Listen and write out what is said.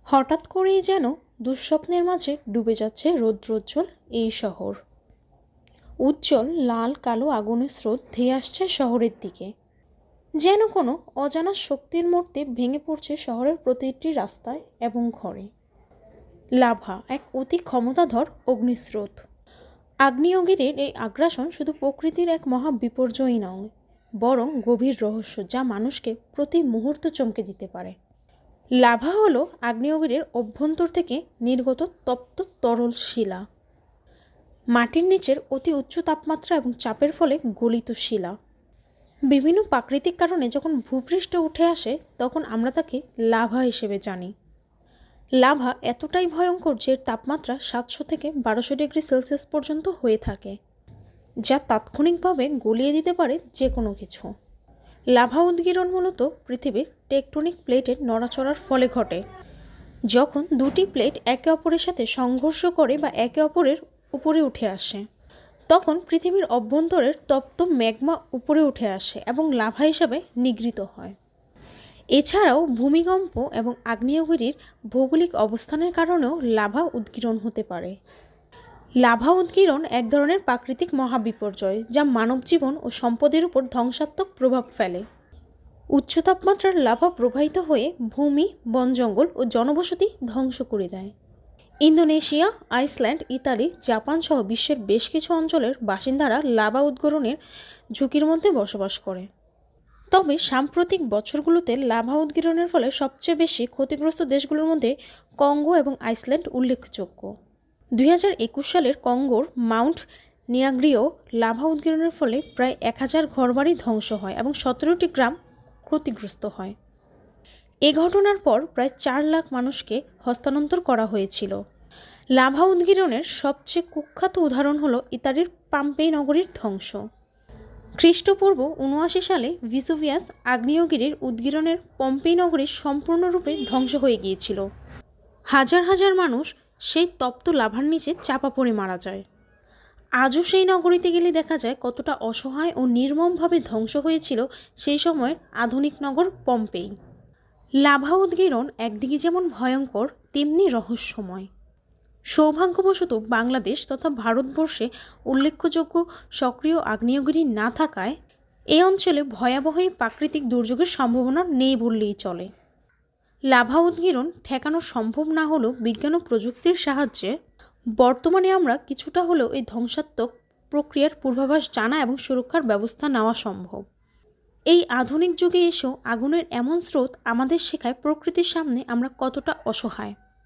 হঠাৎ করেই যেন দুঃস্বপ্নের মাঝে ডুবে যাচ্ছে রৌদ্রোজ্জ্বল এই শহর। উজ্জ্বল লাল কালো আগুনের স্রোত ধেয়ে আসছে শহরের দিকে, যেন কোনো অজানা শক্তির মূর্তি ভেঙে পড়ছে শহরের প্রতিটি রাস্তায় এবং ঘরে। লাভা এক অতি ক্ষমতাধর অগ্নিস্রোত। আগ্নেয়গিরির এই আগ্রাসন শুধু প্রকৃতির এক মহা বিপর্যয়ই নয়, বরং গভীর রহস্য যা মানুষকে প্রতি মুহূর্ত চমকে দিতে পারে। লাভা হলো আগ্নেয়গিরির অভ্যন্তর থেকে নির্গত তপ্ত তরল শিলা, মাটির নিচের অতি উচ্চ তাপমাত্রা এবং চাপের ফলে গলিত শিলা। বিভিন্ন প্রাকৃতিক কারণে যখন ভূপৃষ্ঠে উঠে আসে তখন আমরা তাকে লাভা হিসেবে জানি। লাভা এতটাই ভয়ঙ্কর যে এর তাপমাত্রা 700 থেকে 1200 ডিগ্রি সেলসিয়াস পর্যন্ত হয়ে থাকে, যা তাৎক্ষণিকভাবে গলিয়ে দিতে পারে যে কোনো কিছু। লাভা উদ্গীরণ মূলত পৃথিবীর টেকটনিক প্লেটের নড়াচড়ার ফলে ঘটে। যখন দুটি প্লেট একে অপরের সাথে সংঘর্ষ করে বা একে অপরের উপরে উঠে আসে, তখন পৃথিবীর অভ্যন্তরের তপ্ত ম্যাগমা উপরে উঠে আসে এবং লাভা হিসাবে নিগৃহীত হয়। এছাড়াও ভূমিকম্প এবং আগ্নেয়গিরির ভৌগোলিক অবস্থানের কারণেও লাভা উদ্গীরণ হতে পারে। লাভা উদ্গীরণ এক ধরনের প্রাকৃতিক মহাবিপর্যয় যা মানবজীবন ও সম্পদের উপর ধ্বংসাত্মক প্রভাব ফেলে। উচ্চ তাপমাত্রার লাভা প্রবাহিত হয়ে ভূমি, বন জঙ্গল ও জনবসতি ধ্বংস করে দেয়। ইন্দোনেশিয়া, আইসল্যান্ড, ইতালি, জাপান সহ বিশ্বের বেশ কিছু অঞ্চলের বাসিন্দারা লাভা উদ্গীরণের ঝুঁকির মধ্যে বসবাস করে। তবে সাম্প্রতিক বছরগুলোতে লাভা উদ্গীরণের ফলে সবচেয়ে বেশি ক্ষতিগ্রস্ত দেশগুলোর মধ্যে কঙ্গো এবং আইসল্যান্ড উল্লেখযোগ্য। 2021 সালের কঙ্গোর মাউন্ট নিয়াগ্রিও লাভা উদ্গীরণের ফলে প্রায় 1000 ঘরবাড়ি ধ্বংস হয় এবং 17টি গ্রাম ক্ষতিগ্রস্ত হয়। এ ঘটনার পর প্রায় 4 লাখ মানুষকে হস্তান্তর করা হয়েছিল। লাভা উদ্গীরণের সবচেয়ে কুখ্যাত উদাহরণ হলো ইতালির পাম্পেই নগরীর ধ্বংস। খ্রিস্টপূর্ব 79 সালে ভিসুভিয়াস আগ্নেয়গিরির উদ্গীরণের পম্পেই নগরী সম্পূর্ণরূপে ধ্বংস হয়ে গিয়েছিল। হাজার হাজার মানুষ সেই তপ্ত লাভার নিচে চাপা পড়ে মারা যায়। আজও সেই নগরীতে গেলে দেখা যায় কতটা অসহায় ও নির্মমভাবে ধ্বংস হয়েছিল সেই সময়ের আধুনিক নগর পম্পেই। লাভা উদ্গীরণ একদিকে যেমন ভয়ঙ্কর তেমনি রহস্যময়। সৌভাগ্যবশত বাংলাদেশ তথা ভারতবর্ষে উল্লেখযোগ্য সক্রিয় আগ্নেয়গিরি না থাকায় এই অঞ্চলে ভয়াবহ প্রাকৃতিক দুর্যোগের সম্ভাবনা নেই বললেই চলে। লাভা উদ্গীরণ ঠেকানো সম্ভব না হলেও বিজ্ঞান ও প্রযুক্তির সাহায্যে বর্তমানে আমরা কিছুটা হলেও এই ধ্বংসাত্মক প্রক্রিয়ার পূর্বাভাস জানা এবং সুরক্ষার ব্যবস্থা নেওয়া সম্ভব। এই আধুনিক যুগে এসেও আগুনের এমন স্রোত আমাদের শেখায় প্রকৃতির সামনে আমরা কতটা অসহায়।